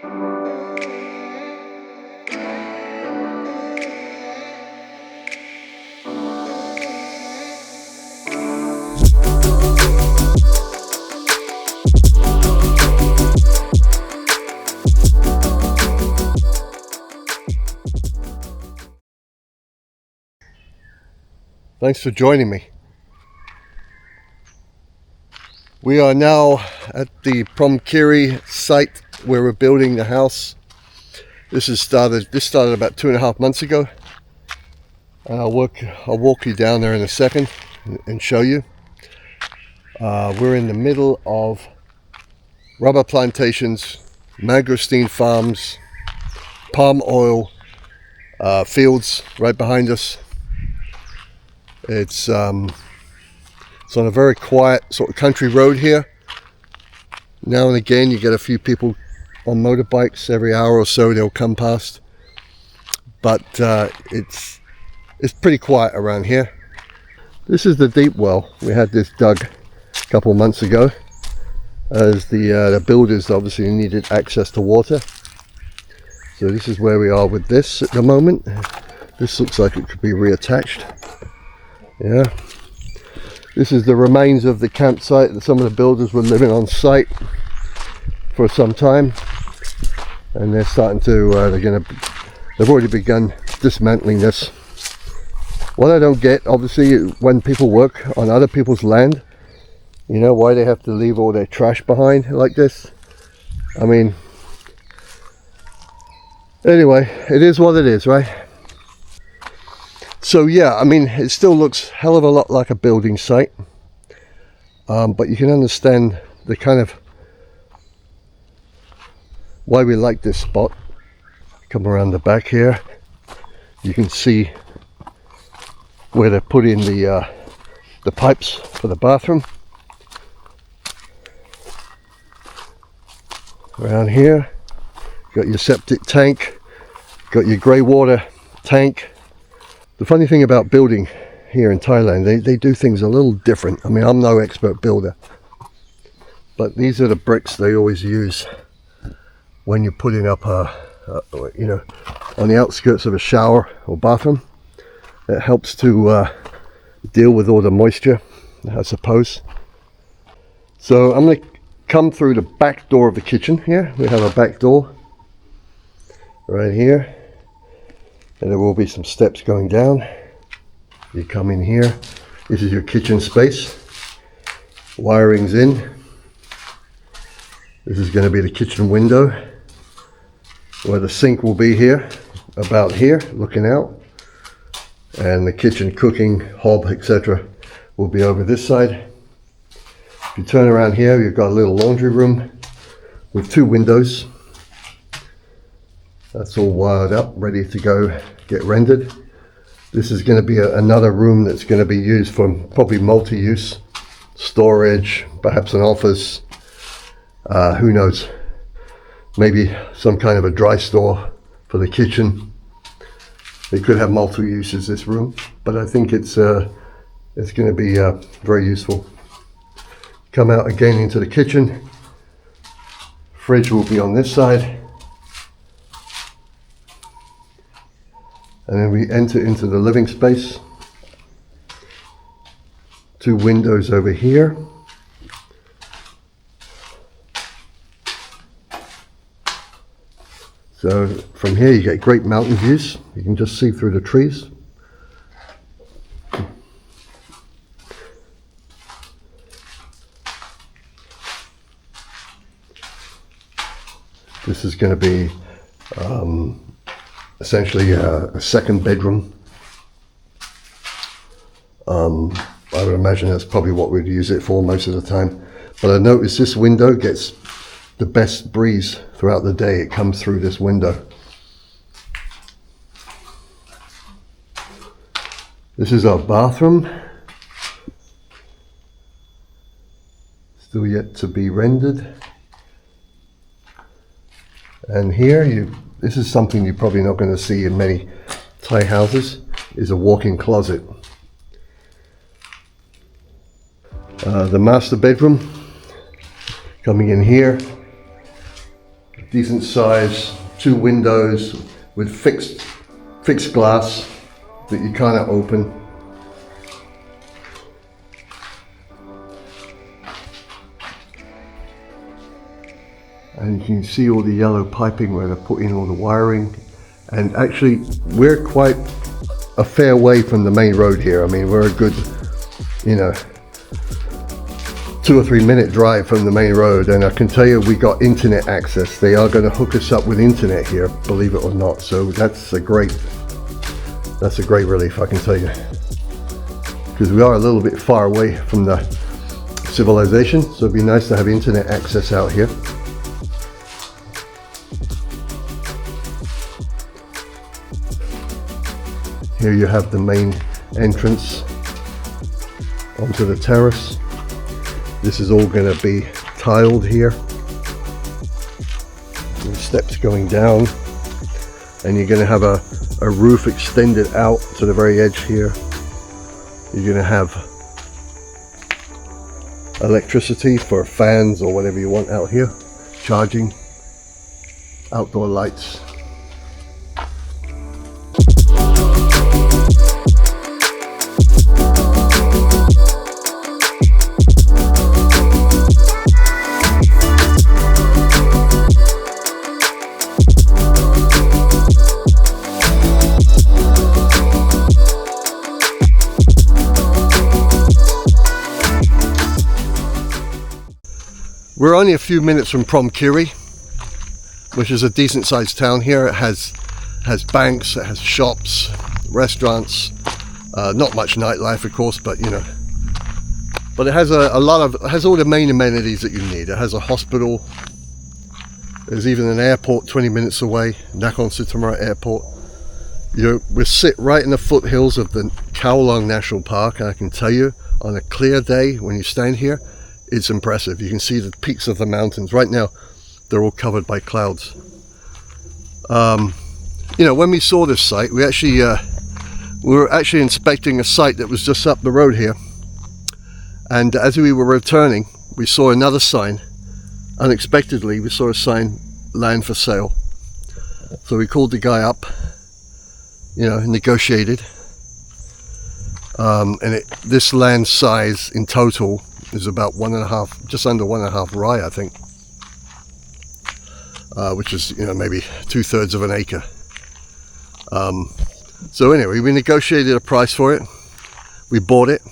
Thanks for joining me. We are now at the Phrom Kiri site where we're building the house. This started about 2.5 months ago. And I'll walk you down there in a second and show you. We're in the middle of rubber plantations, mangosteen farms, palm oil fields right behind us. It's on a very quiet sort of country road here. Now and again you get a few people on motorbikes. Every hour or so they'll come past, but it's pretty quiet around here. This is the deep well. We had this dug a couple months ago as the builders obviously needed access to water. So this is where we are with this at the moment. This looks like it could be reattached. Yeah, this is the remains of the campsite that some of the builders were living on site for some time, and they're starting to they've already begun dismantling this. What I don't get, obviously, when people work on other people's land, you know, why they have to leave all their trash behind like this. I mean, anyway, it is what it is, right? So yeah, I mean, it still looks a hell of a lot like a building site, but you can understand the kind of why we like this spot. Come around the back here, you can see where they put in the pipes for the bathroom. Around here, got your septic tank, got your grey water tank. The funny thing about building here in Thailand, they do things a little different. I mean, I'm no expert builder, but these are the bricks they always use when you're putting up you know, on the outskirts of a shower or bathroom. It helps to deal with all the moisture, I suppose. So I'm going to come through the back door of the kitchen here. We have a back door right here. And there will be some steps going down. You come in here. This is your kitchen space. Wiring's in. This is going to be the kitchen window, where the sink will be here, about here, looking out. And the kitchen cooking hob, etc., will be over this side. If you turn around here, you've got a little laundry room with 2 windows. That's all wired up, ready to go get rendered. This is going to be another room that's going to be used for probably multi-use, storage, perhaps an office, who knows, maybe some kind of a dry store for the kitchen. It could have multiple uses, this room, but I think it's going to be very useful. Come out again into the kitchen. Fridge will be on this side. And then we enter into the living space. 2 windows over here. So from here you get great mountain views. You can just see through the trees. This is going to be essentially a second bedroom. I would imagine that's probably what we'd use it for most of the time. But I noticed this window gets the best breeze throughout the day. It comes through this window. This is our bathroom. Still yet to be rendered. And here, this is something you're probably not going to see in many Thai houses, is a walk-in closet. The master bedroom, coming in here, decent size, 2 windows with fixed glass that you kind of open. And you can see all the yellow piping where they're putting all the wiring. And actually, we're quite a fair way from the main road here. I mean, we're a good, 2 or 3 minute drive from the main road, and I can tell you we got internet access. They are going to hook us up with internet here, believe it or not. So that's a great relief, I can tell you, because we are a little bit far away from the civilization. So it'd be nice to have internet access out here. Here you have the main entrance onto the terrace. This is all going to be tiled here. The steps going down, and you're going to have a roof extended out to the very edge here. You're going to have electricity for fans or whatever you want out here, charging, outdoor lights. We're only a few minutes from Phrom Kiri, which is a decent sized town here. It has banks, it has shops, restaurants, not much nightlife of course, but but it has it has all the main amenities that you need. It has a hospital, there's even an airport 20 minutes away, Nakhon Sathomrat Airport. We sit right in the foothills of the Khao Luang National Park, and I can tell you, on a clear day when you stand here, it's impressive. You can see the peaks of the mountains. Right now, they're all covered by clouds. When we saw this site, we were actually inspecting a site that was just up the road here. And as we were returning, we saw another sign. Unexpectedly, we saw a sign, land for sale. So we called the guy up, negotiated. This land size in total is about just under 1.5 rai, I think, which is maybe 2/3 of an acre. So anyway, we negotiated a price for it. We bought it,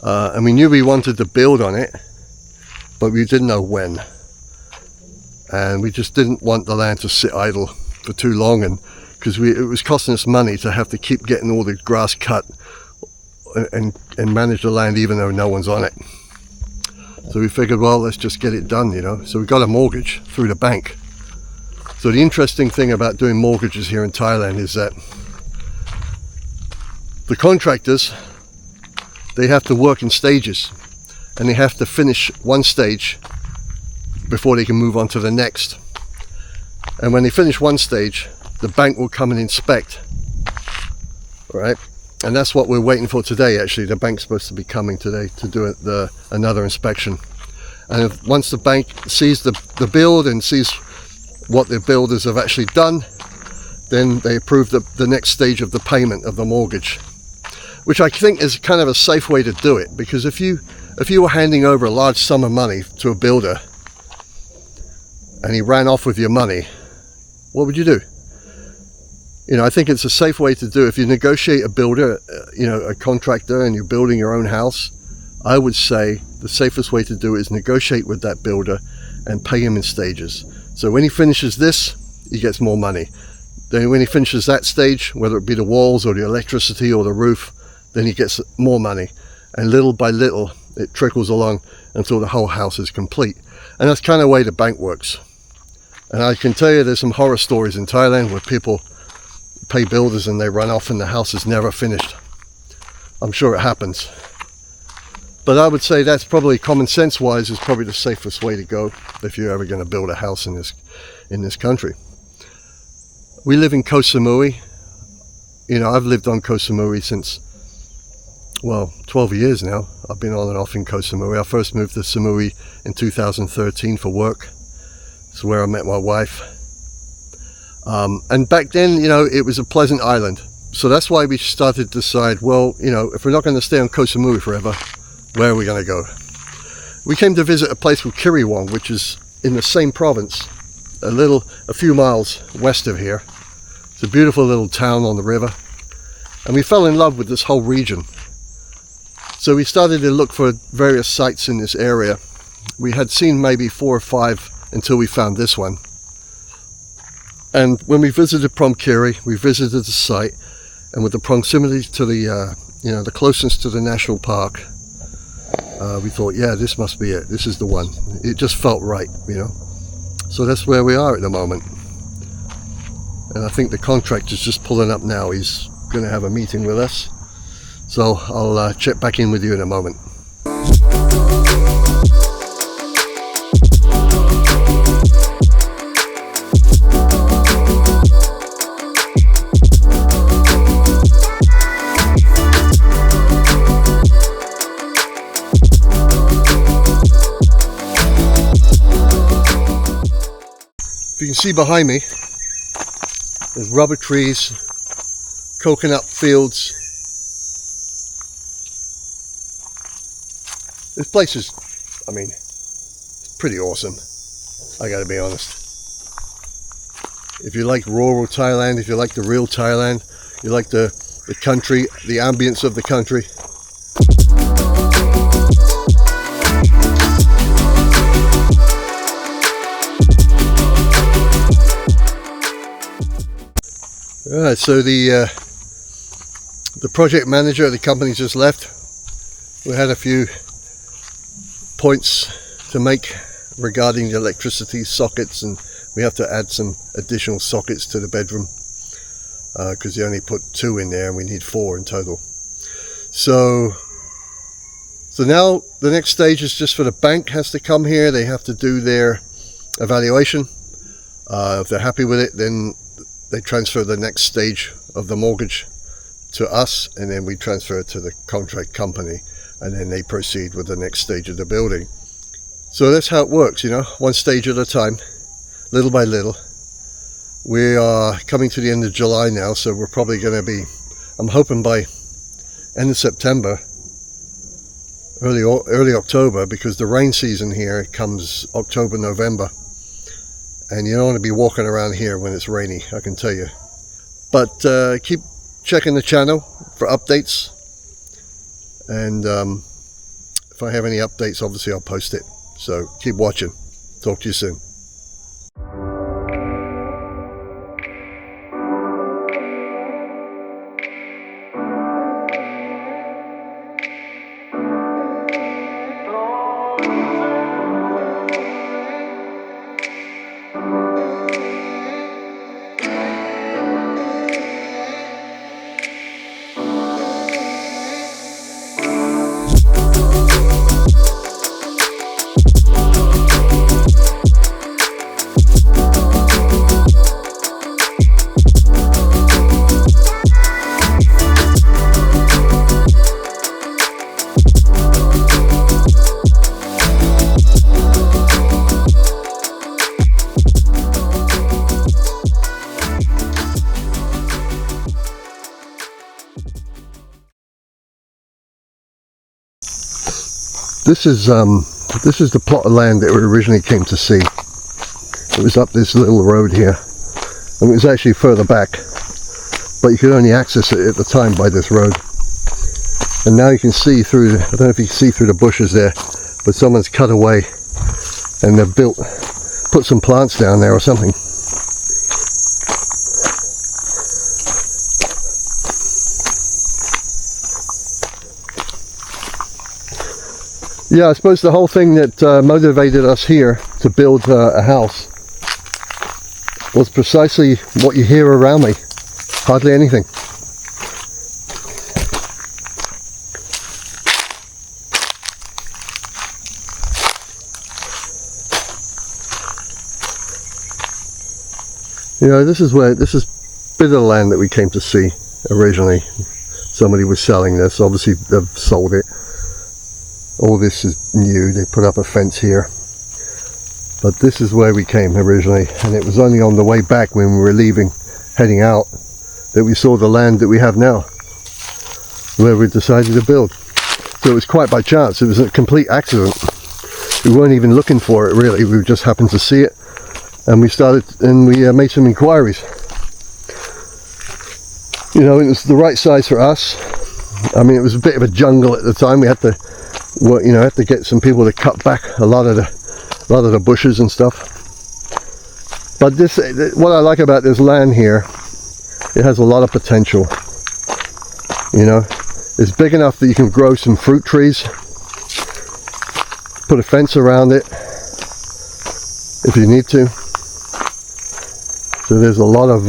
and we knew we wanted to build on it, but we didn't know when. And we just didn't want the land to sit idle for too long, and because it was costing us money to have to keep getting all the grass cut and manage the land even though no one's on it. So we figured, well, let's just get it done, So we got a mortgage through the bank. So the interesting thing about doing mortgages here in Thailand is that the contractors, they have to work in stages, and they have to finish one stage before they can move on to the next. And when they finish one stage, the bank will come and inspect, all right? And that's what we're waiting for today. Actually, the bank's supposed to be coming today to do another inspection. And once the bank sees the build and sees what the builders have actually done, then they approve the next stage of the payment of the mortgage, which I think is kind of a safe way to do it. Because if you were handing over a large sum of money to a builder and he ran off with your money, what would you do? I think it's a safe way to do. If you negotiate a builder, a contractor, and you're building your own house, I would say the safest way to do it is negotiate with that builder and pay him in stages. So when he finishes this, he gets more money. Then when he finishes that stage, whether it be the walls or the electricity or the roof, then he gets more money. And little by little, it trickles along until the whole house is complete. And that's kind of the way the bank works. And I can tell you there's some horror stories in Thailand where people pay builders and they run off and the house is never finished. I'm sure it happens. But I would say that's probably, common sense wise, is probably the safest way to go if you're ever going to build a house in this country. We live in Koh Samui. I've lived on Koh Samui since, 12 years now. I've been on and off in Koh Samui. I first moved to Samui in 2013 for work. It's where I met my wife. And back then, you know, it was a pleasant island. So that's why we started to decide, well, you know, if we're not going to stay on Koh Samui forever, where are we going to go? We came to visit a place called Khao Luang Park, which is in the same province, a few miles west of here. It's a beautiful little town on the river. And we fell in love with this whole region. So we started to look for various sites in this area. We had seen maybe 4 or 5 until we found this one. And when we visited Phrom Kiri, we visited the site, and with the proximity to the, you know, the closeness to the national park, we thought, yeah, this must be it. This is the one. It just felt right, you know. So that's where we are at the moment. And I think the contractor's just pulling up now. He's going to have a meeting with us. So I'll check back in with you in a moment. You can see behind me, there's rubber trees, coconut fields. This place is, I mean, it's pretty awesome, I gotta be honest. If you like rural Thailand, if you like the real Thailand, you like the country, the ambience of the country. Alright, so the project manager of the company just left. We had a few points to make regarding the electricity sockets, and we have to add some additional sockets to the bedroom because they only put 2 in there and we need 4 in total. So now the next stage is just for the bank has to come here. They have to do their evaluation. If they're happy with it, then they transfer the next stage of the mortgage to us, and then we transfer it to the contract company, and then they proceed with the next stage of the building. So that's how it works, you know, one stage at a time, little by little. We are coming to the end of July now, so we're probably going to be, I'm hoping by end of September, early October, because the rain season here comes October, November. And you don't want to be walking around here when it's rainy, I can tell you. But keep checking the channel for updates. And if I have any updates, obviously I'll post it. So keep watching. Talk to you soon. This is the plot of land that we originally came to see. It was up this little road here, and it was actually further back, but you could only access it at the time by this road. And now you can see through, I don't know if you can see through the bushes there, but someone's cut away and they've put some plants down there or something. Yeah, I suppose the whole thing that motivated us here to build a house was precisely what you hear around me. Hardly anything. You know, this is a bit of the land that we came to see originally. Somebody was selling this, obviously they've sold it. All this is new. They put up a fence here. But this is where we came originally, and it was only on the way back when we were leaving, heading out, that we saw the land that we have now, where we decided to build. So it was quite by chance. It was a complete accident. We weren't even looking for it really. We just happened to see it, and we made some inquiries. You know, it was the right size for us. I mean, it was a bit of a jungle at the time. We had to, you know, get some people to cut back a lot of the bushes and stuff. But what I like about this land here, it has a lot of potential. You know, it's big enough that you can grow some fruit trees, put a fence around it if you need to. So there's a lot of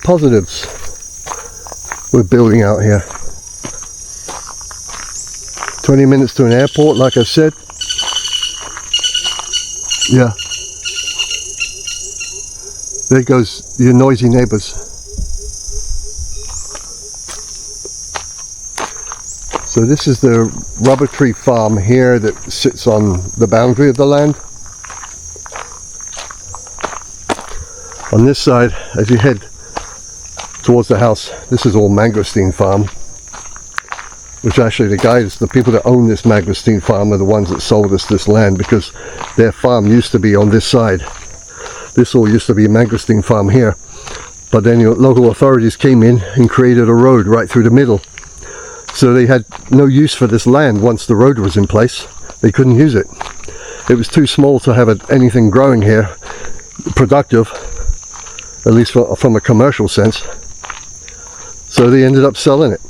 positives with building out here. 20 minutes to an airport, like I said. Yeah. There goes your noisy neighbors. So this is the rubber tree farm here that sits on the boundary of the land. On this side, as you head towards the house, this is all mangosteen farm, which actually the people that own this mangosteen farm are the ones that sold us this land, because their farm used to be on this side. This all used to be a mangosteen farm here, but then local authorities came in and created a road right through the middle. So they had no use for this land once the road was in place. They couldn't use it. It was too small to have anything growing here, productive, at least from a commercial sense. So they ended up selling it.